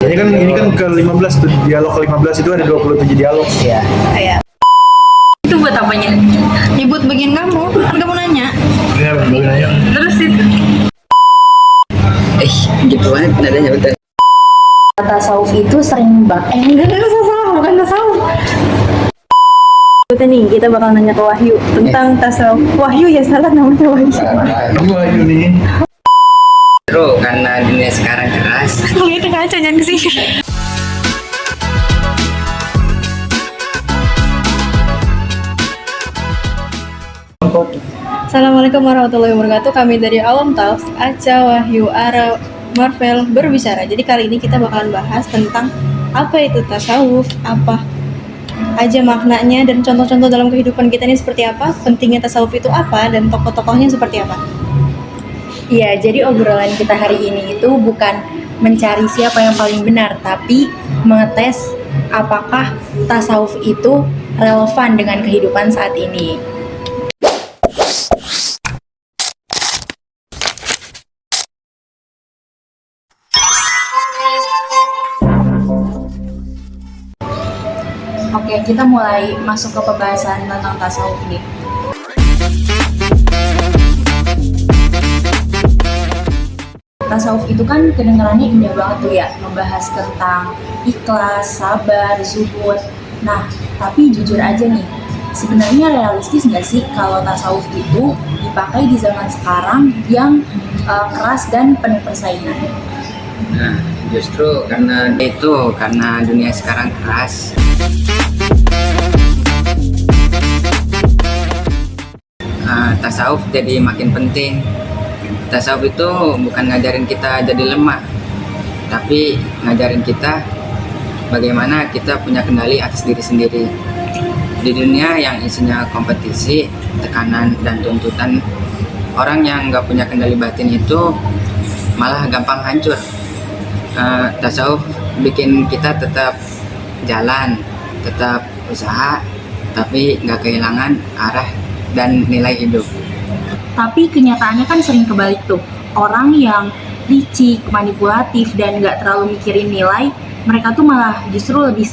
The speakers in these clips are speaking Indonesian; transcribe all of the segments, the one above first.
Ini kan ke-15 tuh, dialog ke-15 itu ada 27 dialog. Iya. Kayak itu buat apanya? Ya buat bagian kamu, kan kamu nanya. Iya, bagaimana? Terus itu Gitu banget nadanya betul. tasawuf itu sering enggak tasawuf, bukan tasawuf. Kita bakal nanya ke Wahyu tentang tasawuf. Wahyu ya, salah namanya Wahyu. Wahyu nih. Bro, karena dunia sekarang keras. Itu kaca jangan kesini. Assalamualaikum warahmatullahi wabarakatuh. Kami dari Alam Talks, Aca, Wahyu, Ara, Marvel berbicara. Jadi kali ini kita bakalan bahas tentang apa itu tasawuf, apa aja maknanya dan contoh-contoh dalam kehidupan kita ini seperti apa, pentingnya tasawuf itu apa, dan tokoh-tokohnya seperti apa. Iya, jadi obrolan kita hari ini itu bukan mencari siapa yang paling benar, tapi mengetes apakah tasawuf itu relevan dengan kehidupan saat ini. Oke, kita mulai masuk ke pembahasan tentang tasawuf nih. Tasawuf itu kan kedengarannya indah banget tuh ya, membahas tentang ikhlas, sabar, zuhud. Nah, tapi jujur aja nih, sebenarnya realistis nggak sih kalau tasawuf itu dipakai di zaman sekarang yang keras dan penuh persaingan? Nah, justru karena dunia sekarang keras. Tasawuf jadi makin penting. Tasawuf itu bukan ngajarin kita jadi lemah, tapi ngajarin kita bagaimana kita punya kendali atas diri sendiri. Di dunia yang isinya kompetisi, tekanan, dan tuntutan, orang yang nggak punya kendali batin itu malah gampang hancur. Tasawuf bikin kita tetap jalan, tetap usaha, tapi nggak kehilangan arah dan nilai hidup. Tapi kenyataannya kan sering kebalik tuh. Orang yang licik, manipulatif, dan nggak terlalu mikirin nilai, mereka tuh malah justru lebih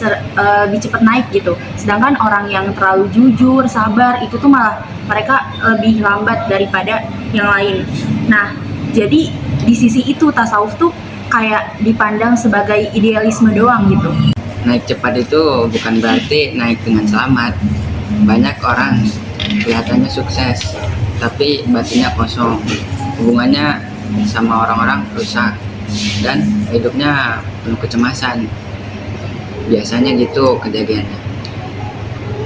cepat naik gitu. Sedangkan orang yang terlalu jujur, sabar, itu tuh malah mereka lebih lambat daripada yang lain. Nah, jadi di sisi itu tasawuf tuh kayak dipandang sebagai idealisme doang gitu. Naik cepat itu bukan berarti naik dengan selamat. Banyak orang kelihatannya sukses, tapi batinnya kosong, hubungannya sama orang-orang rusak, dan hidupnya penuh kecemasan. Biasanya gitu kejadiannya.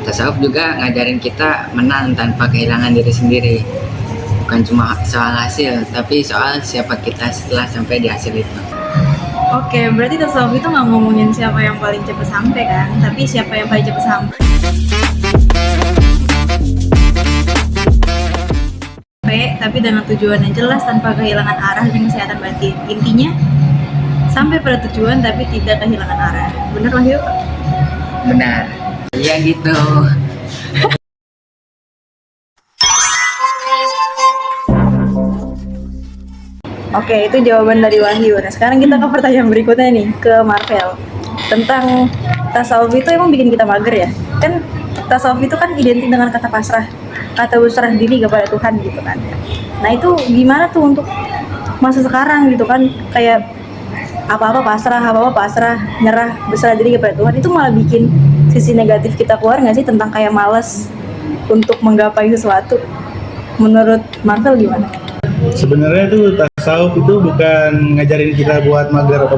Tasawuf juga ngajarin kita menang tanpa kehilangan diri sendiri. Bukan cuma soal hasil, tapi soal siapa kita setelah sampai di hasil itu. Oke, berarti tasawuf itu nggak ngomongin siapa yang paling cepat sampai kan, tapi siapa yang paling cepat sampai tapi dengan tujuan yang jelas tanpa kehilangan arah dan kesehatan batin. Intinya sampai pada tujuan tapi tidak kehilangan arah. Bener Wahyu? Benar. Iya gitu. Oke, itu jawaban dari Wahyu. Nah, sekarang kita ke pertanyaan berikutnya nih, ke Marvel. Tentang tasawuf itu emang bikin kita mager ya? Kan tasawuf itu kan identik dengan kata pasrah, kata berserah diri kepada Tuhan gitu kan. Nah, itu gimana tuh untuk masa sekarang gitu kan, kayak apa-apa pasrah, nyerah, berserah diri kepada Tuhan, itu malah bikin sisi negatif kita keluar nggak sih, tentang kayak malas untuk menggapai sesuatu. Menurut Marvel gimana? Sebenarnya tuh tasawuf itu bukan ngajarin kita buat mager atau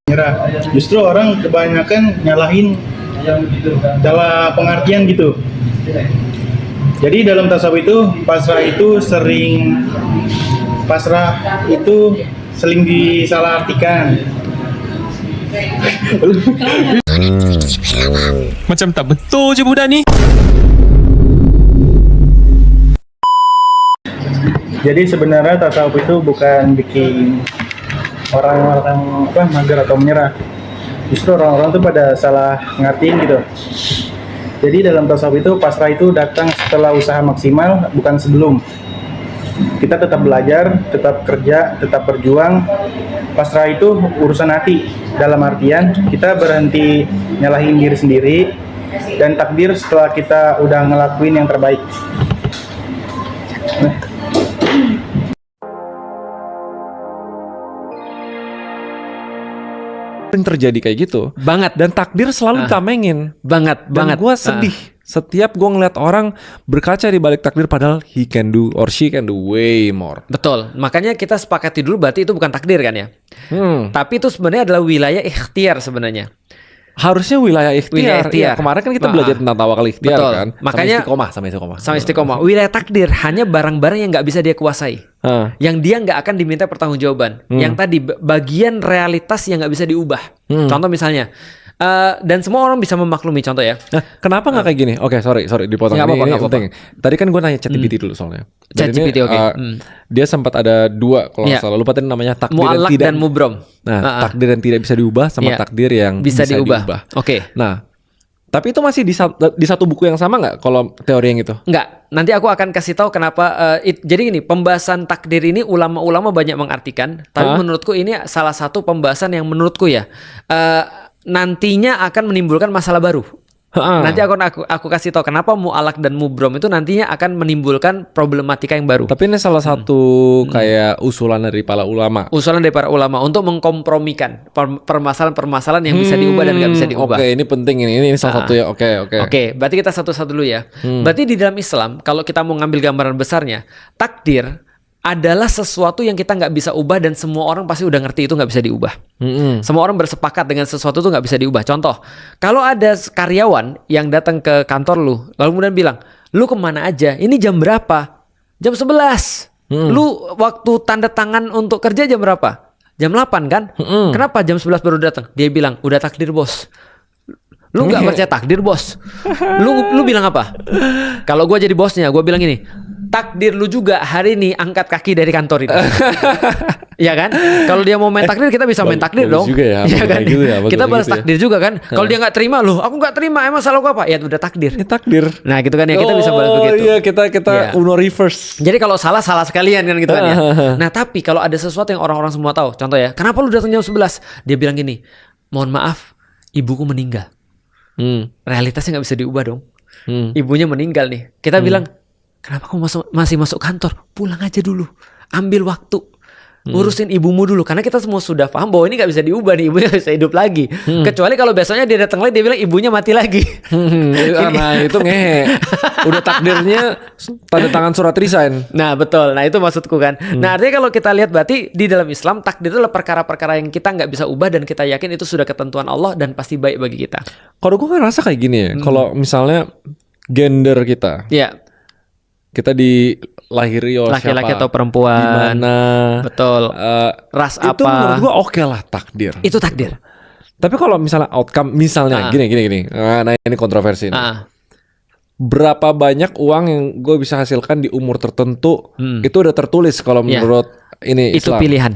menyerah. Justru orang kebanyakan nyalahin dalam pengertian gitu. Jadi dalam tasawuf itu pasrah itu sering disalahartikan. Macam tak betul je budak ni. Jadi sebenarnya tasawuf itu bukan bikin orang-orang mager atau menyerah. Justru orang-orang tuh pada salah ngertiin gitu. Jadi dalam tasawuf itu pasrah itu datang setelah usaha maksimal, bukan sebelum. kita tetap belajar, tetap kerja, tetap berjuang. Pasrah itu urusan hati. Dalam artian kita berhenti nyalahin diri sendiri dan takdir setelah kita udah ngelakuin yang terbaik. Nah, Yang terjadi kayak gitu. Banget. Dan takdir selalu ditamengin. Banget, Dan banget. gue sedih setiap gue ngeliat orang berkaca di balik takdir padahal he can do or she can do way more. Betul. Makanya kita sepakati dulu berarti itu bukan takdir kan ya. Tapi itu sebenarnya adalah wilayah ikhtiar sebenarnya. Harusnya wilayah ikhtiar. Wilayah ikhtiar. Ya, kemarin kan kita belajar tentang tawakal ikhtiar Betul. kan. Makanya sama istiqomah. sama istiqomah. Wilayah takdir hanya barang-barang yang nggak bisa dia kuasai. Yang dia nggak akan diminta pertanggungjawaban. Yang tadi bagian realitas yang nggak bisa diubah. Contoh misalnya, dan semua orang bisa memaklumi contoh ya. Nah, kenapa nggak kayak gini? Oke, sorry dipotong. Nggak apa-apa, Ini nggak penting. Tadi kan gue nanya ChatGPT dulu soalnya. Dan ChatGPT, ini, oke. Dia sempat ada 2 kalau nggak Iya. salah. Lupa tadi namanya takdir Mu'allaq yang tidak dan mubrom. Nah, takdir yang tidak bisa diubah sama Iya. takdir yang Bisa diubah. Oke. Nah, tapi itu masih di satu buku yang sama nggak kalau teori yang itu? Enggak, nanti aku akan kasih tahu kenapa. Jadi gini, pembahasan takdir ini ulama-ulama banyak mengartikan. Tapi menurutku ini salah satu pembahasan yang menurutku ya nantinya akan menimbulkan masalah baru. Nanti aku kasih tahu kenapa mu'allaq dan mubrom itu nantinya akan menimbulkan problematika yang baru. Tapi ini salah satu kayak usulan dari para ulama. Usulan dari para ulama untuk mengkompromikan permasalahan-permasalahan yang bisa diubah dan nggak bisa diubah. Oke, ini penting ini salah satu ya. Oke. Oke, berarti kita satu-satu dulu ya. Berarti di dalam Islam, kalau kita mau ngambil gambaran besarnya, takdir adalah sesuatu yang kita nggak bisa ubah dan semua orang pasti udah ngerti itu nggak bisa diubah. Semua orang bersepakat dengan sesuatu itu nggak bisa diubah. Contoh, kalau ada karyawan yang datang ke kantor lu, lalu kemudian bilang, lu kemana aja? Ini jam berapa? Jam 11. Lu waktu tanda tangan untuk kerja jam berapa? Jam 8 kan? Kenapa jam 11 baru datang? Dia bilang, udah takdir bos. Lu nggak percaya takdir bos? Lu bilang apa? Kalau gue jadi bosnya, gue bilang ini, takdir lu juga hari ini angkat kaki dari kantor ini. Iya kan? Kalau dia mau main takdir, kita bisa main takdir dong. Juga ya, Iya kan? gitu ya, Kita balas gitu ya. takdir juga kan. Kalau dia nggak terima, loh, aku nggak terima, emang salah gua apa? Ya udah takdir. Ini takdir. Nah gitu kan ya, kita bisa balas Oh begitu. iya, kita Iya. Uno reverse. Jadi kalau salah sekalian kan gitu kan ya. Nah tapi kalau ada sesuatu yang orang-orang semua tahu, contoh ya, kenapa lu datang jam 11? Dia bilang gini, mohon maaf, ibuku meninggal. Realitasnya nggak bisa diubah dong. Ibunya meninggal nih. Kita bilang, kenapa kamu masih masuk kantor? Pulang aja dulu, ambil waktu, urusin ibumu dulu. Karena kita semua sudah paham bahwa ini nggak bisa diubah nih, ibunya nggak bisa hidup lagi. Kecuali kalau besoknya dia datang lagi, dia bilang ibunya mati lagi. Nah itu ngehe. Udah takdirnya tanda tangan surat resign. Nah betul, nah itu maksudku kan. Nah artinya kalau kita lihat berarti di dalam Islam takdir itu adalah perkara-perkara yang kita nggak bisa ubah dan kita yakin itu sudah ketentuan Allah dan pasti baik bagi kita. Kalau gue ngerasa kayak gini ya. Kalau misalnya gender kita Ya, dilahiri oleh laki-laki siapa, atau perempuan, di mana, betul. Ras itu apa? menurut gue oke lah takdir. Itu takdir. Tapi kalau misalnya outcome, misalnya gini. Nah ini kontroversi nih. Berapa banyak uang yang gue bisa hasilkan di umur tertentu itu udah tertulis kalau menurut ini Itu Islam. pilihan.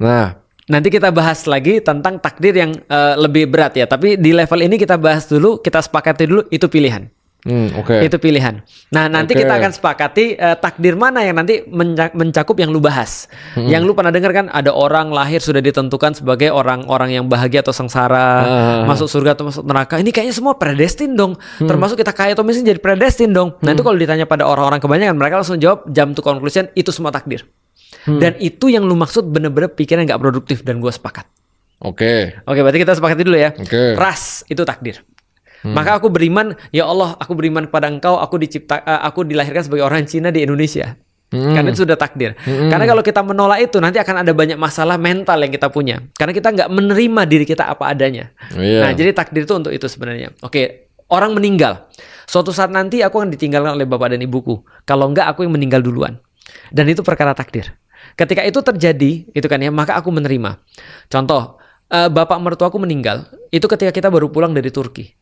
Nah, Nanti kita bahas lagi tentang takdir yang lebih berat ya. Tapi di level ini kita bahas dulu, kita sepakati dulu itu pilihan. oke. Itu pilihan. Nah nanti kita akan sepakati takdir mana yang nanti mencakup yang lu bahas. Yang lu pernah dengar kan ada orang lahir sudah ditentukan sebagai orang-orang yang bahagia atau sengsara, masuk surga atau masuk neraka. Ini kayaknya semua predestin dong. Termasuk kita kaya atau miskin jadi predestin dong. Nah itu kalau ditanya pada orang-orang kebanyakan mereka langsung jawab jump to conclusion itu semua takdir. Dan itu yang lu maksud bener-bener pikiran gak produktif dan gue sepakat. Oke. Oke, berarti kita sepakati dulu ya. Oke. Ras itu takdir. Maka aku beriman, ya Allah, aku beriman kepada Engkau, aku dilahirkan sebagai orang Cina di Indonesia. Karena itu sudah takdir. Karena kalau kita menolak itu nanti akan ada banyak masalah mental yang kita punya. Karena kita nggak menerima diri kita apa adanya. Iya. Nah, jadi takdir itu untuk itu sebenarnya. Oke, orang meninggal. Suatu saat nanti aku akan ditinggalkan oleh bapak dan ibuku. Kalau enggak aku yang meninggal duluan. Dan itu perkara takdir. Ketika itu terjadi, itu kan ya, maka aku menerima. Contoh, bapak mertuaku meninggal. Itu ketika kita baru pulang dari Turki.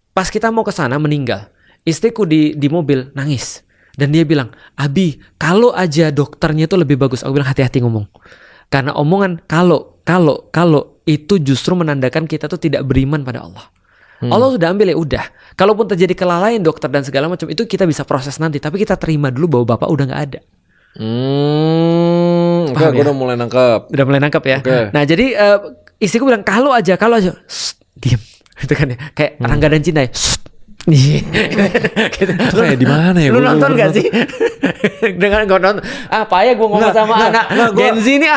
Pas kita mau ke sana meninggal, istriku di mobil nangis dan dia bilang, Abi, kalau aja dokternya itu lebih bagus. Aku bilang hati-hati ngomong, karena omongan kalau itu justru menandakan kita tuh tidak beriman pada Allah. Allah sudah ambil ya udah. Kalaupun terjadi kelalaian dokter dan segala macam itu kita bisa proses nanti, tapi kita terima dulu bahwa bapak udah nggak ada. Oke, gue udah mulai nangkep. Udah mulai nangkep ya. Oke. Nah jadi istriku bilang kalau aja, "Shh, diem." Itu kan ya, kayak Rangga dan Cinta ya. "Shh." Gitu. Kayak di mana ya? Lu Gua nonton belum gak sih? Dengan gue nonton. Payah gue ngomong sama anak Gen Z nih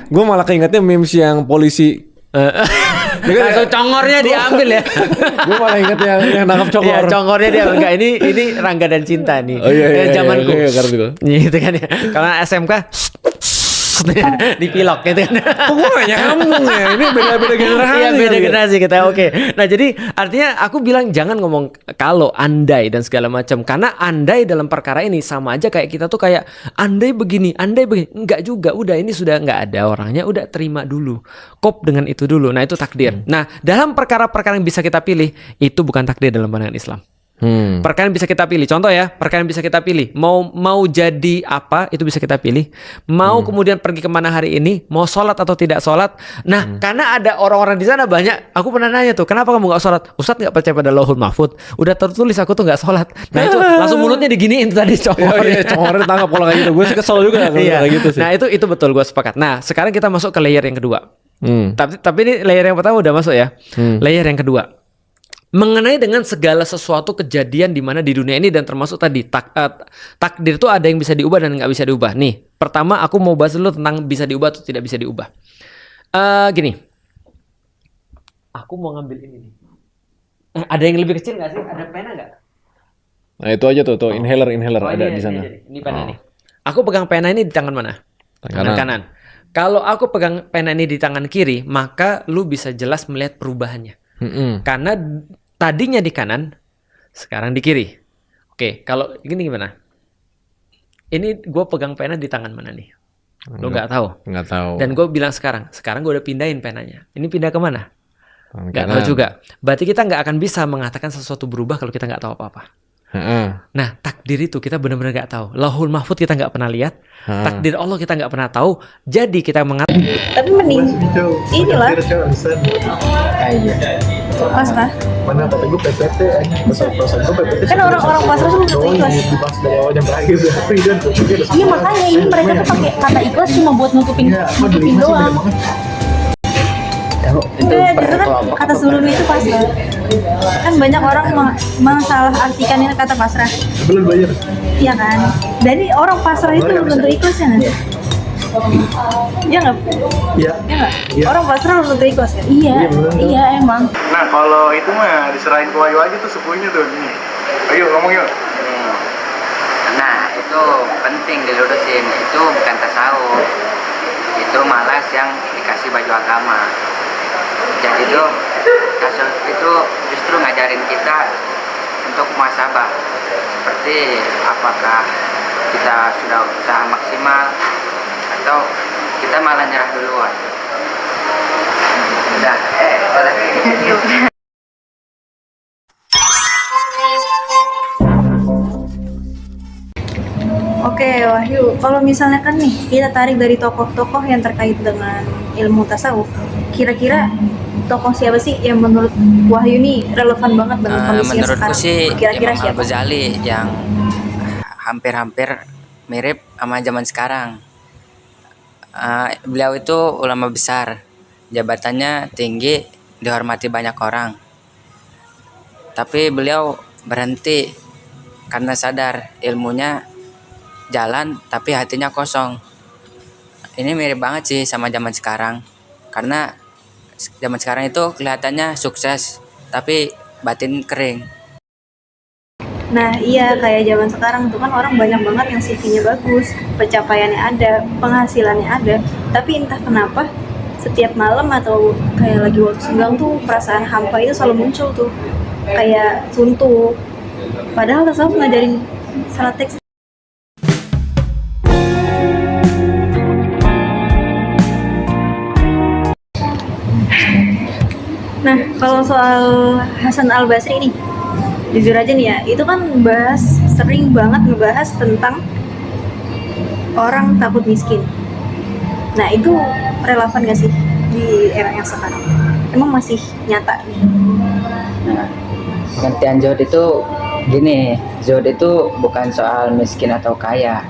Gue malah keingetnya memes yang polisi. Atau congornya diambil ya. Gue malah inget yang nangkap congor. Iya, congornya diambil. Enggak, ini Rangga dan Cinta nih. Oh iya, Zamanku. iya, ngerti gue. Gitu kan ya. Kalau SMK dipilok gitu kan. Kok gue gak nyambung ya? Ini beda-beda generasi. Iya, beda gitu. generasi kita. Oke. Nah, jadi artinya aku bilang jangan ngomong kalau, andai dan segala macam, karena andai dalam perkara ini sama aja kayak kita tuh kayak andai begini. Enggak juga. Udah, ini sudah enggak ada orangnya, udah terima dulu. Kop dengan itu dulu. Nah, itu takdir. Nah, dalam perkara-perkara yang bisa kita pilih, itu bukan takdir dalam pandangan Islam. Perkara yang bisa kita pilih. Contoh ya, perkara yang bisa kita pilih. Mau jadi apa, itu bisa kita pilih. Mau kemudian pergi kemana hari ini, mau sholat atau tidak sholat. Nah, karena ada orang-orang di sana banyak. Aku pernah nanya tuh, kenapa kamu nggak sholat? Ustadz nggak percaya pada Lauhul Mahfud. Udah tertulis aku tuh nggak sholat. Nah itu langsung mulutnya diginiin tuh tadi congor. Iya, congornya tangkap kalau kayak gitu. Gue sih kesel juga kalau kayak gitu sih. Nah itu betul, gue sepakat. Nah sekarang kita masuk ke layer yang kedua. Tapi ini layer yang pertama udah masuk ya. Layer yang kedua. Mengenai dengan segala sesuatu kejadian di mana di dunia ini dan termasuk tadi takdir itu ada yang bisa diubah dan nggak bisa diubah. Nih, pertama aku mau bahas dulu tentang bisa diubah atau tidak bisa diubah. Gini, aku mau ngambil ini nih. Ada yang lebih kecil nggak sih? Ada pena nggak? Nah itu aja tuh inhaler ada di sana. Ini pena nih. Aku pegang pena ini di tangan mana? Tangan kanan. Kalau aku pegang pena ini di tangan kiri, maka lu bisa jelas melihat perubahannya. Karena tadinya di kanan, sekarang di kiri. Oke, kalau gini gimana? Ini gue pegang pena di tangan mana nih? Lo nggak tahu? Nggak tahu. Dan gue bilang sekarang gue udah pindahin penanya. Ini pindah ke mana? Nggak tahu juga. Berarti kita nggak akan bisa mengatakan sesuatu berubah kalau kita nggak tahu apa-apa. Nah, takdir itu kita benar-benar nggak tahu. Lauhul Mahfud kita nggak pernah lihat. Takdir Allah kita nggak pernah tahu. Jadi kita mengatakan. Tapi mending inilah pasrah. Mana kata gue PPT pasal gue PPT Kan orang-orang pasrah tuh butuh ikhlas. Pas dari awal yang terakhir Iya makanya ini mereka tuh pakai kata ikhlas cuma buat nutupin doang. Enggak, itu kan kata sebelum itu pasrah. Kan banyak orang masalah artikan ini kata pasrah. sebelum bayar. Iya kan. Jadi orang pasrah itu belum tentu ikhlas ya nanti. Iya nggak? Iya. Iya nggak? Orang pasrah belum tentu ikhlas kan? Iya emang. Nah kalau itu mah diserahin ke Wahyu aja tuh sepuhnya tuh ini. Ayo ngomong yuk. Nah itu penting dilurusin, itu bukan tasawuf, itu malas yang dikasih baju agama. Jadi itu tasawuf itu justru ngajarin kita untuk muhasabah, seperti apakah kita sudah usaha maksimal atau kita malah nyerah duluan. Udah, Oke Wahyu, kalau misalnya kan nih kita tarik dari tokoh-tokoh yang terkait dengan ilmu tasawuf, kira-kira tokoh siapa sih yang menurut Wahyu nih relevan banget dengan kondisi yang menurutku sekarang? sih Kira-kira Imam siapa? Al-Ghazali yang hampir-hampir mirip sama zaman sekarang. Beliau itu ulama besar, jabatannya tinggi, dihormati banyak orang. Tapi beliau berhenti karena sadar ilmunya jalan tapi hatinya kosong. Ini mirip banget sih sama zaman sekarang, karena zaman sekarang itu kelihatannya sukses tapi batin kering. Nah iya, kayak zaman sekarang tuh kan orang banyak banget yang CV-nya bagus, pencapaiannya ada, penghasilannya ada, tapi entah kenapa setiap malam atau kayak lagi waktu senggang tuh perasaan hampa itu selalu muncul tuh, kayak suntuk. Padahal tasawuf ngajarin salat teks. Nah, kalau soal Hasan Al-Basri nih, jujur aja nih ya, itu kan sering banget ngebahas tentang orang takut miskin. Nah, itu relevan gak sih di era yang sekarang? Emang masih nyata nih? Nah, pengertian zuhud itu gini, zuhud itu bukan soal miskin atau kaya,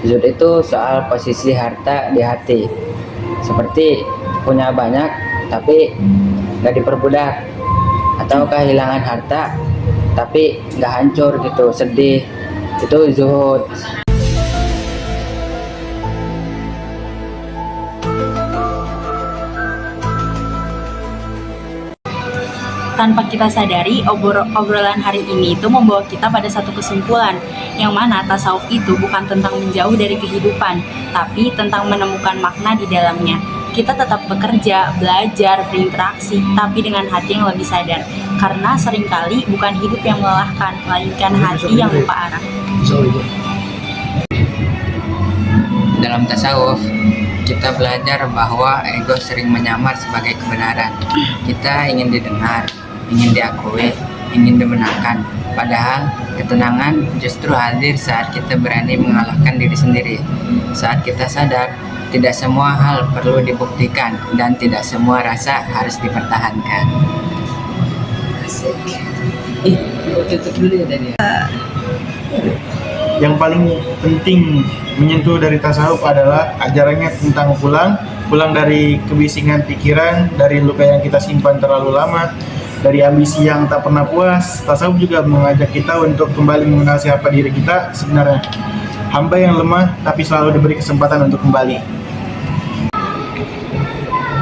Zuhud itu soal posisi harta di hati. Seperti punya banyak tapi nggak diperbudak, atau kehilangan harta tapi nggak hancur gitu, sedih. Itu zuhud. Tanpa kita sadari, obrolan hari ini itu membawa kita pada satu kesimpulan, yang mana tasawuf itu bukan tentang menjauh dari kehidupan, tapi tentang menemukan makna di dalamnya. Kita tetap bekerja, belajar, berinteraksi, tapi dengan hati yang lebih sadar. Karena seringkali bukan hidup yang melelahkan, melainkan hati yang lupa arah. Dalam tasawuf, kita belajar bahwa ego sering menyamar sebagai kebenaran. Kita ingin didengar, ingin diakui, ingin dimenangkan. Padahal ketenangan justru hadir saat kita berani mengalahkan diri sendiri. Saat kita sadar, tidak semua hal perlu dibuktikan dan tidak semua rasa harus dipertahankan. Asik. Tutup dulu ya tadi. Yang paling penting menyentuh dari tasawuf adalah ajarannya tentang pulang dari kebisingan pikiran, dari luka yang kita simpan terlalu lama, dari ambisi yang tak pernah puas. Tasawuf juga mengajak kita untuk kembali mengenal siapa diri kita sebenarnya. Hamba yang lemah tapi selalu diberi kesempatan untuk kembali.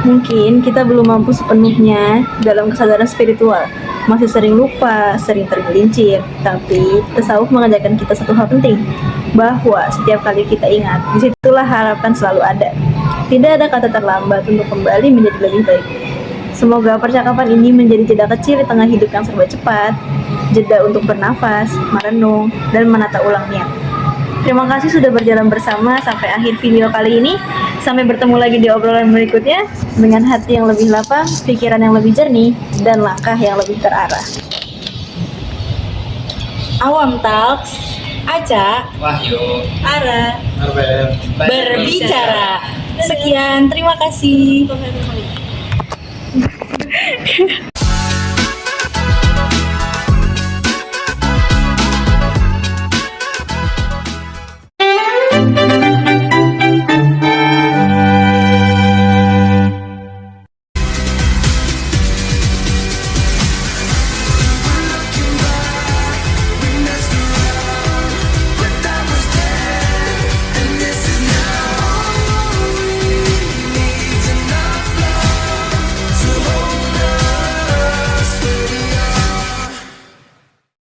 Mungkin kita belum mampu sepenuhnya dalam kesadaran spiritual, masih sering lupa, sering tergelincir. Tapi tasawuf mengajarkan kita satu hal penting, bahwa setiap kali kita ingat, disitulah harapan selalu ada. Tidak ada kata terlambat untuk kembali menjadi lebih baik. Semoga percakapan ini menjadi jeda kecil di tengah hidup yang serba cepat, jeda untuk bernafas, merenung, dan menata ulang niat. Terima kasih sudah berjalan bersama sampai akhir video kali ini. Sampai bertemu lagi di obrolan berikutnya dengan hati yang lebih lapang, pikiran yang lebih jernih, dan langkah yang lebih terarah. Awam Talks, Aca, Wahyu, Ara, Marvel. berbicara. Sekian, terima kasih.